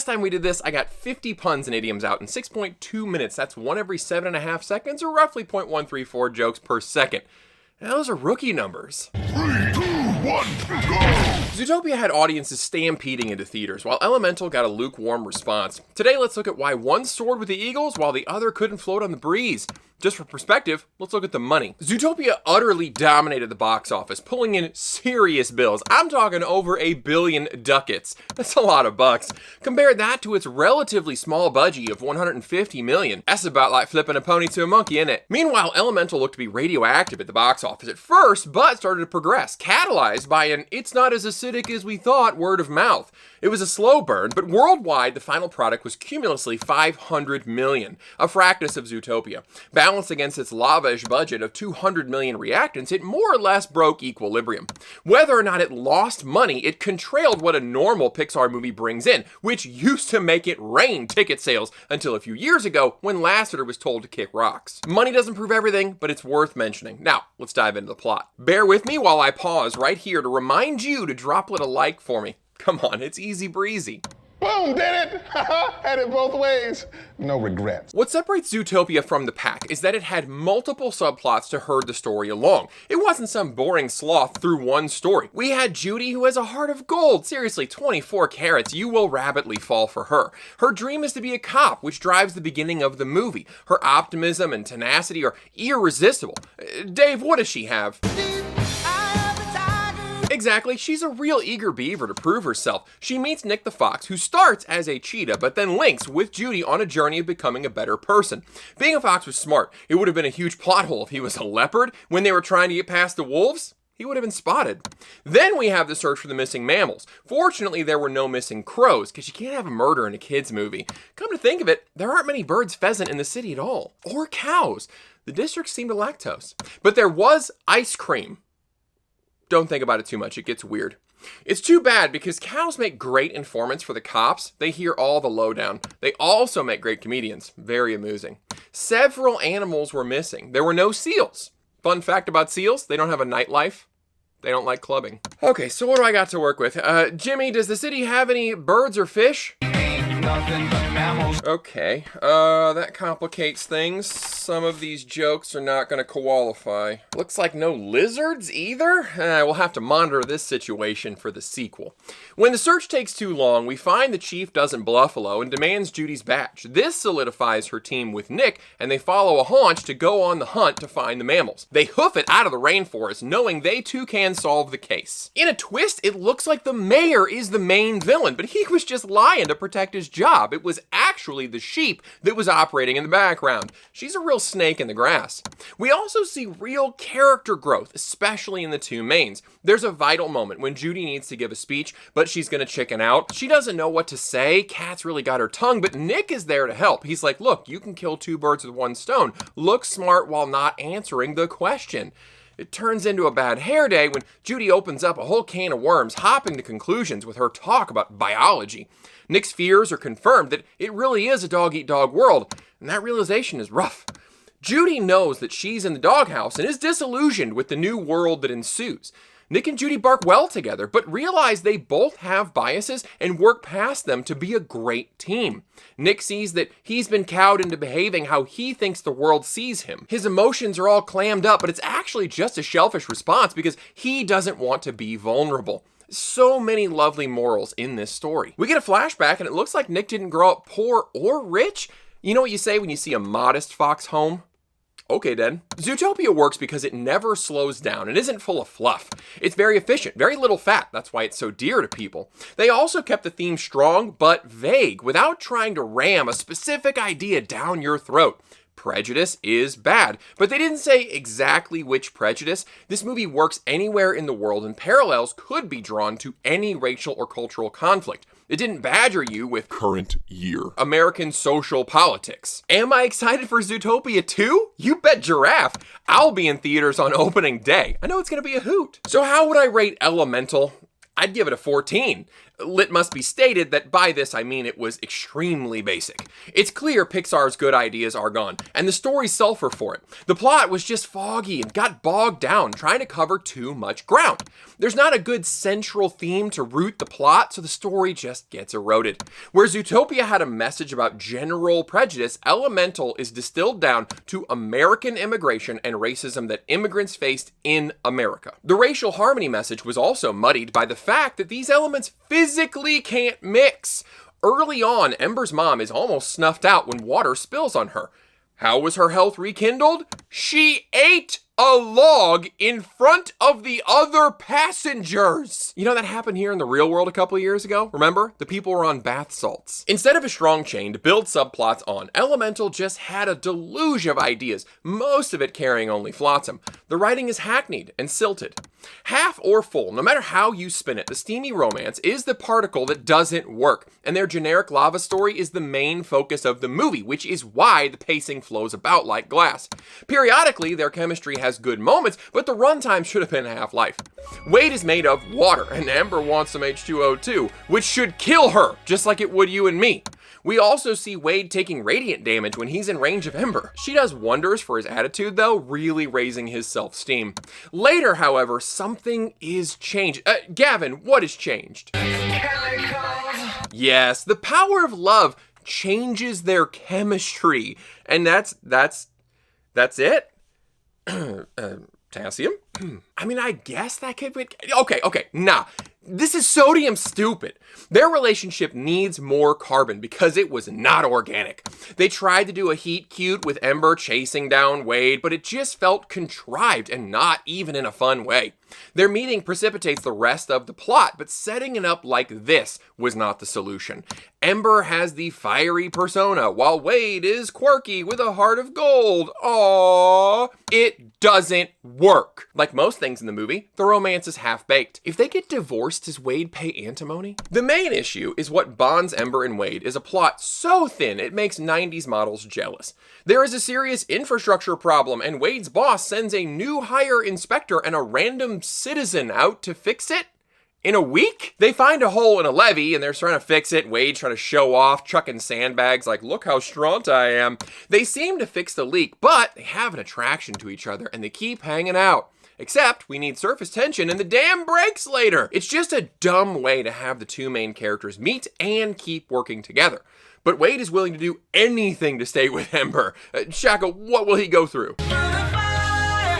time we did this, I got 50 puns and idioms out in 6.2 minutes. That's one every 7.5 seconds, or roughly 0.134 jokes per second. Now, those are rookie numbers. 3, 2, 1, go! Zootopia had audiences stampeding into theaters, while Elemental got a lukewarm response. Today, let's look at why one soared with the eagles while the other couldn't float on the breeze. Just for perspective, let's look at the money. Zootopia utterly dominated the box office, pulling in serious bills. I'm talking over $1 billion ducats. That's a lot of bucks. Compare that to its relatively small budget of $150 million. That's about like flipping a pony to a monkey, isn't it? Meanwhile, Elemental looked to be radioactive at the box office at first, but started to progress, catalyzed by an "it's not as acidic as we thought" word of mouth. It was a slow burn, but worldwide, the final product was cumulatively $500 million, a fractus of Zootopia. Balanced against its lavish budget of $200 million reactants, it more or less broke equilibrium. Whether or not it lost money, it contrailed what a normal Pixar movie brings in, which used to make it rain ticket sales until a few years ago when Lasseter was told to kick rocks. Money doesn't prove everything, but it's worth mentioning. Now, let's dive into the plot. Bear with me while I pause right here to remind you to droplet a like for me. Come on, it's easy breezy. Boom, did it! Had it both ways. No regrets. What separates Zootopia from the pack is that it had multiple subplots to herd the story along. It wasn't some boring sloth through one story. We had Judy, who has a heart of gold. Seriously, 24 carats, you will rapidly fall for her. Her dream is to be a cop, which drives the beginning of the movie. Her optimism and tenacity are irresistible. Dave, what does she have? Exactly, she's a real eager beaver to prove herself. She meets Nick the Fox, who starts as a cheetah, but then links with Judy on a journey of becoming a better person. Being a fox was smart. It would have been a huge plot hole if he was a leopard. When they were trying to get past the wolves, he would have been spotted. Then we have the search for the missing mammals. Fortunately, there were no missing crows, because you can't have a murder in a kid's movie. Come to think of it, there aren't many birds pheasant in the city at all. Or cows. The district seemed to lactose. But there was ice cream. Don't think about it too much, it gets weird. It's too bad because cows make great informants for the cops. They hear all the lowdown. They also make great comedians. Very amusing. Several animals were missing. There were no seals. Fun fact about seals, they don't have a nightlife. They don't like clubbing. Okay, so what do I got to work with? Jimmy, does the city have any birds or fish? Ain't nothing but mammals. Okay, that complicates things. Some of these jokes are not going to qualify. Looks like no lizards either? We'll have to monitor this situation for the sequel. When the search takes too long, we find the chief doesn't buffalo and demands Judy's badge. This solidifies her team with Nick, and they follow a haunch to go on the hunt to find the mammals. They hoof it out of the rainforest, knowing they too can solve the case. In a twist, it looks like the mayor is the main villain, but he was just lying to protect his job. It was actually the sheep that was operating in the background. She's a real snake in the grass. We also see real character growth, especially in the two mains. There's a vital moment when Judy needs to give a speech, but she's gonna chicken out. She doesn't know what to say. Kat's really got her tongue, but Nick is there to help. He's like, look, you can kill two birds with one stone. Look smart while not answering the question. It turns into a bad hair day when Judy opens up a whole can of worms, hopping to conclusions with her talk about biology. Nick's fears are confirmed that it really is a dog-eat-dog world, and that realization is rough. Judy knows that she's in the doghouse and is disillusioned with the new world that ensues. Nick and Judy bark well together, but realize they both have biases and work past them to be a great team. Nick sees that he's been cowed into behaving how he thinks the world sees him. His emotions are all clammed up, but it's actually just a shellfish response because he doesn't want to be vulnerable. So many lovely morals in this story. We get a flashback and it looks like Nick didn't grow up poor or rich. You know what you say when you see a modest fox home? Okay then. Zootopia works because it never slows down and isn't full of fluff. It's very efficient, very little fat. That's why it's so dear to people. They also kept the theme strong but vague without trying to ram a specific idea down your throat. Prejudice is bad, but they didn't say exactly which prejudice. This movie works anywhere in the world and parallels could be drawn to any racial or cultural conflict. It didn't badger you with Current year. American social politics. Am I excited for Zootopia 2? You bet giraffe. I'll be in theaters on opening day. I know it's gonna be a hoot. So how would I rate Elemental? I'd give it a 14. It must be stated that by this I mean it was extremely basic. It's clear Pixar's good ideas are gone, and the stories suffer for it. The plot was just foggy and got bogged down trying to cover too much ground. There's not a good central theme to root the plot, so the story just gets eroded. Where Zootopia had a message about general prejudice, Elemental is distilled down to American immigration and racism that immigrants faced in America. The racial harmony message was also muddied by the fact that these elements physically can't mix. Early on, Ember's mom is almost snuffed out when water spills on her. How was her health rekindled? She ate a log in front of the other passengers. You know, that happened here in the real world a couple of years ago. Remember? The people were on bath salts. Instead of a strong chain to build subplots on, Elemental just had a deluge of ideas, most of it carrying only flotsam. The writing is hackneyed and silted. Half or full, no matter how you spin it, the steamy romance is the particle that doesn't work, and their generic lava story is the main focus of the movie, which is why the pacing flows about like glass. Periodically, their chemistry has good moments, but the runtime should have been half-life. Wade is made of water, and Ember wants some H2O too, which should kill her, just like it would you and me. We also see Wade taking radiant damage when he's in range of Ember. She does wonders for his attitude though, really raising his self-esteem. Later, however, something is changed. Gavin, what has changed? Yes, the power of love changes their chemistry, and that's it? Potassium? I mean, I guess that could be... Okay, nah. This is sodium stupid. Their relationship needs more carbon because it was not organic. They tried to do a heat cute with Ember chasing down Wade, but it just felt contrived and not even in a fun way. Their meeting precipitates the rest of the plot, but setting it up like this was not the solution. Ember has the fiery persona, while Wade is quirky with a heart of gold. Aww. It doesn't work. Like most things in the movie, the romance is half-baked. If they get divorced, does Wade pay antimony? The main issue is what bonds Ember and Wade is a plot so thin it makes 90s models jealous. There is a serious infrastructure problem, and Wade's boss sends a new hire inspector and a random citizen out to fix it? In a week? They find a hole in a levee and they're trying to fix it. Wade's trying to show off, chucking sandbags like, look how strong I am. They seem to fix the leak, but they have an attraction to each other and they keep hanging out. Except we need surface tension and the dam breaks later. It's just a dumb way to have the two main characters meet and keep working together. But Wade is willing to do anything to stay with Ember. Shaka, what will he go through?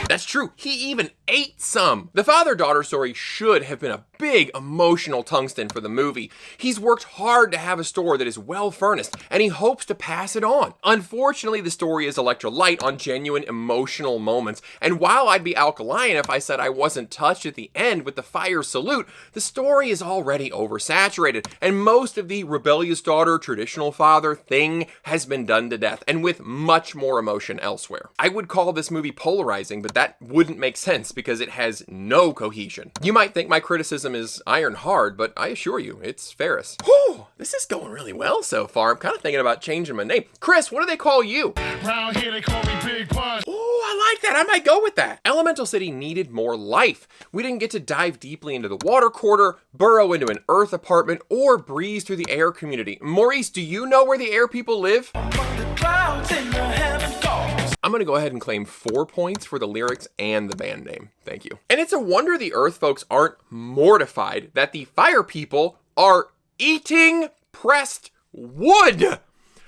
That's true, he even ate some. The father-daughter story should have been a big emotional tungsten for the movie. He's worked hard to have a store that is well furnished, and he hopes to pass it on. Unfortunately, the story is electrolyte on genuine emotional moments, and while I'd be alkaline if I said I wasn't touched at the end with the fire salute, the story is already oversaturated, and most of the rebellious daughter, traditional father thing has been done to death, and with much more emotion elsewhere. I would call this movie polarizing, but that wouldn't make sense because it has no cohesion. You might think my criticism is iron hard, but I assure you, it's Ferris. Whew, this is going really well so far. I'm kind of thinking about changing my name. Chris, what do they call you? Round here they call me Big Pun. Ooh, I like that. I might go with that. Elemental City needed more life. We didn't get to dive deeply into the water quarter, burrow into an earth apartment, or breeze through the air community. Maurice, do you know where the air people live? I'm gonna go ahead and claim 4 points for the lyrics and the band name. Thank you. And it's a wonder the Earth folks aren't mortified that the fire people are eating pressed wood.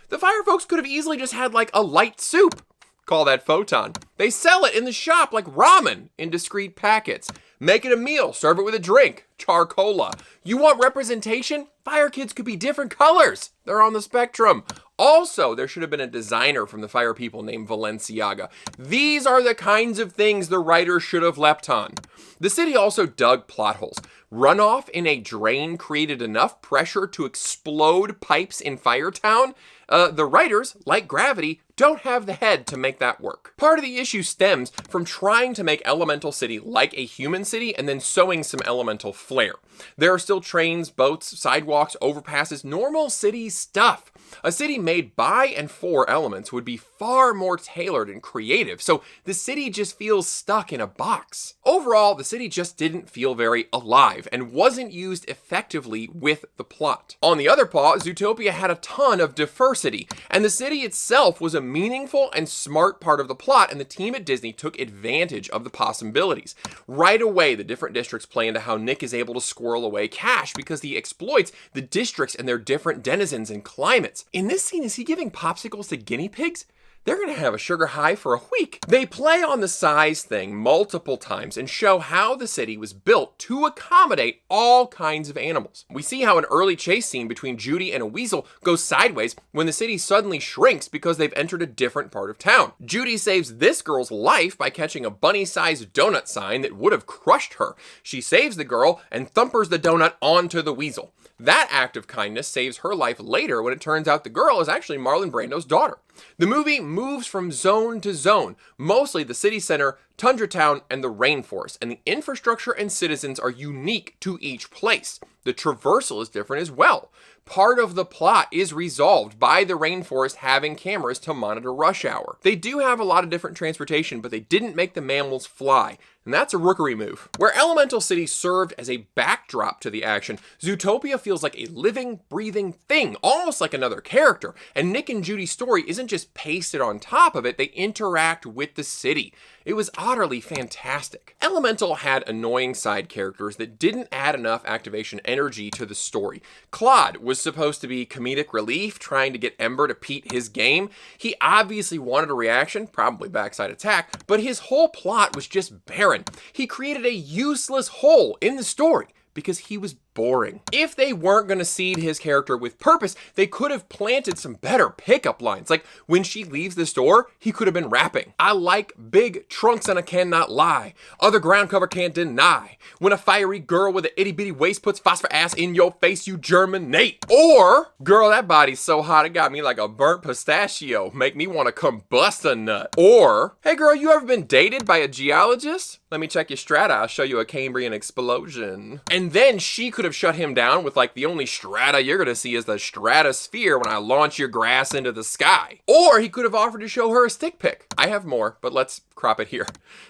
The fire folks could have easily just had like a light soup. Call that photon. They sell it in the shop like ramen in discrete packets. Make it a meal, serve it with a drink, charcola. You want representation? Fire kids could be different colors. They're on the spectrum. Also, there should have been a designer from the fire people named Valenciaga. These are the kinds of things the writer should have leapt on. The city also dug plot holes. Runoff in a drain created enough pressure to explode pipes in Firetown. The writers, like Gravity, don't have the head to make that work. Part of the issue stems from trying to make Elemental City like a human city and then sewing some elemental flair. There are still trains, boats, sidewalks, overpasses, normal city stuff. A city made by and for elements would be far more tailored and creative, so the city just feels stuck in a box. Overall, the city just didn't feel very alive and wasn't used effectively with the plot. On the other paw, Zootopia had a ton of diversity, and the city itself was a meaningful and smart part of the plot, and the team at Disney took advantage of the possibilities. Right away, the different districts play into how Nick is able to squirrel away cash because he exploits the districts and their different denizens and climates. In this scene, is he giving popsicles to guinea pigs? They're going to have a sugar high for a week. They play on the size thing multiple times and show how the city was built to accommodate all kinds of animals. We see how an early chase scene between Judy and a weasel goes sideways when the city suddenly shrinks because they've entered a different part of town. Judy saves this girl's life by catching a bunny-sized donut sign that would have crushed her. She saves the girl and thumpers the donut onto the weasel. That act of kindness saves her life later when it turns out the girl is actually Marlon Brando's daughter. The movie moves from zone to zone, mostly the city center, Tundra Town, and the rainforest, and the infrastructure and citizens are unique to each place. The traversal is different as well. Part of the plot is resolved by the rainforest having cameras to monitor rush hour. They do have a lot of different transportation, but they didn't make the mammals fly, and that's a rookery move. Where Elemental City served as a backdrop to the action, Zootopia feels like a living, breathing thing, almost like another character, and Nick and Judy's story isn't just pasted on top of it, they interact with the city. It was utterly fantastic. Elemental had annoying side characters that didn't add enough activation energy to the story. Claude was supposed to be comedic relief, trying to get Ember to peat his game. He obviously wanted a reaction, probably backside attack, but his whole plot was just barren. He created a useless hole in the story because he was boring. If they weren't going to seed his character with purpose, they could have planted some better pickup lines. Like when she leaves the store, he could have been rapping, "I like big trunks and I cannot lie. Other ground cover can't deny. When a fiery girl with an itty bitty waist puts phosphor ass in your face, you germinate." Or, "Girl, that body's so hot it got me like a burnt pistachio. Make me want to combust a nut." Or, "Hey girl, you ever been dated by a geologist? Let me check your strata. I'll show you a Cambrian explosion." And then she could have shut him down with like, "The only strata you're gonna see is the stratosphere when I launch your grass into the sky." Or he could have offered to show her a stick pic. I have more, but let's crop it here.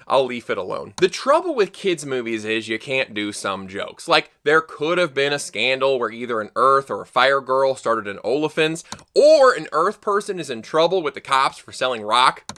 I'll leave it alone. The trouble with kids movies is you can't do some jokes. Like there could have been a scandal where either an Earth or a Fire girl started an olefins, or an Earth person is in trouble with the cops for selling rock.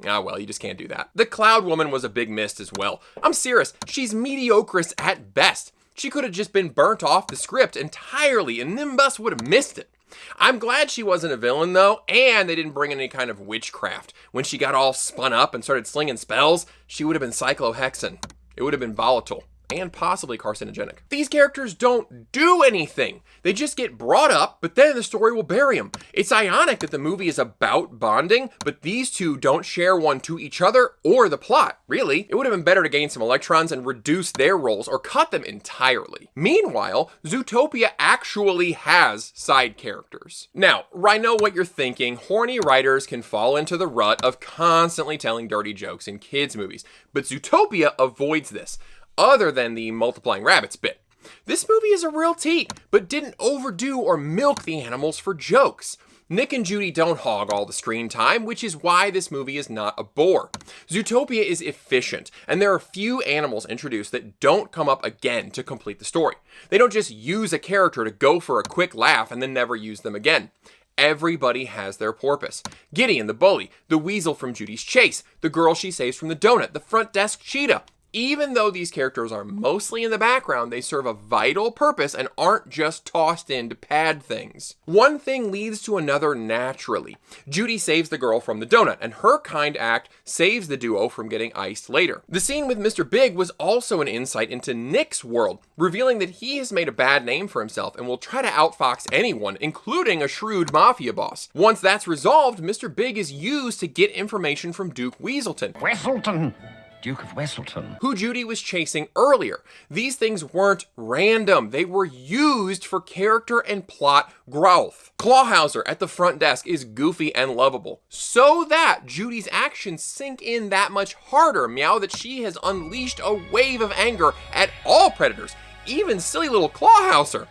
Ah, well, you just can't do that. The Cloud Woman was a big miss as well. I'm serious, she's mediocrous at best. She could have just been burnt off the script entirely and Nimbus would have missed it. I'm glad she wasn't a villain though, and they didn't bring in any kind of witchcraft. When she got all spun up and started slinging spells, she would have been cyclohexan. It would have been volatile. And possibly carcinogenic. These characters don't do anything. They just get brought up, but then the story will bury them. It's ironic that the movie is about bonding, but these two don't share one to each other or the plot, really. It would have been better to gain some electrons and reduce their roles or cut them entirely. Meanwhile, Zootopia actually has side characters. Now, I know what you're thinking. Horny writers can fall into the rut of constantly telling dirty jokes in kids' movies, but Zootopia avoids this. Other than the multiplying rabbits bit. This movie is a real teat, but didn't overdo or milk the animals for jokes. Nick and Judy don't hog all the screen time, which is why this movie is not a bore. Zootopia is efficient, and there are few animals introduced that don't come up again to complete the story. They don't just use a character to go for a quick laugh and then never use them again. Everybody has their porpoise. Gideon the bully, the weasel from Judy's chase, the girl she saves from the donut, the front desk cheetah. Even though these characters are mostly in the background, they serve a vital purpose and aren't just tossed in to pad things. One thing leads to another naturally. Judy saves the girl from the donut, and her kind act saves the duo from getting iced later. The scene with Mr. Big was also an insight into Nick's world, revealing that he has made a bad name for himself and will try to outfox anyone, including a shrewd mafia boss. Once that's resolved, Mr. Big is used to get information from Duke Weaselton. Weselton. Duke of Weselton. Who Judy was chasing earlier. These things weren't random. They were used for character and plot growth. Clawhauser at the front desk is goofy and lovable, so that Judy's actions sink in that much harder. Meow that she has unleashed a wave of anger at all predators, even silly little Clawhauser.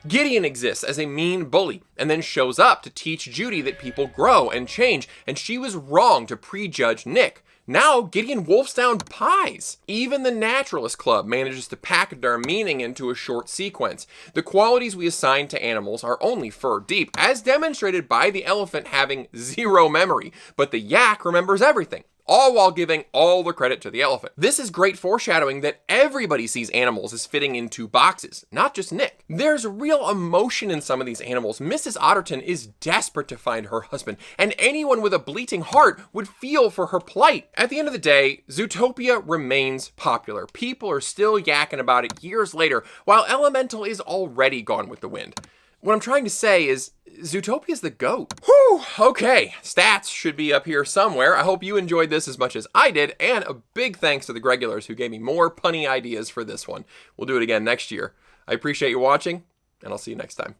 Gideon exists as a mean bully and then shows up to teach Judy that people grow and change, and she was wrong to prejudge Nick. Now Gideon wolfs down pies. Even the Naturalist Club manages to package our meaning into a short sequence. The qualities we assign to animals are only fur deep, as demonstrated by the elephant having zero memory, but the yak remembers everything, all while giving all the credit to the elephant. This is great foreshadowing that everybody sees animals as fitting into boxes, not just Nick. There's real emotion in some of these animals. Mrs. Otterton is desperate to find her husband, and anyone with a bleating heart would feel for her plight. At the end of the day, Zootopia remains popular. People are still yakking about it years later, while Elemental is already gone with the wind. What I'm trying to say is, Zootopia's the GOAT. Whew, okay, stats should be up here somewhere. I hope you enjoyed this as much as I did, and a big thanks to the Gregulars who gave me more punny ideas for this one. We'll do it again next year. I appreciate you watching, and I'll see you next time.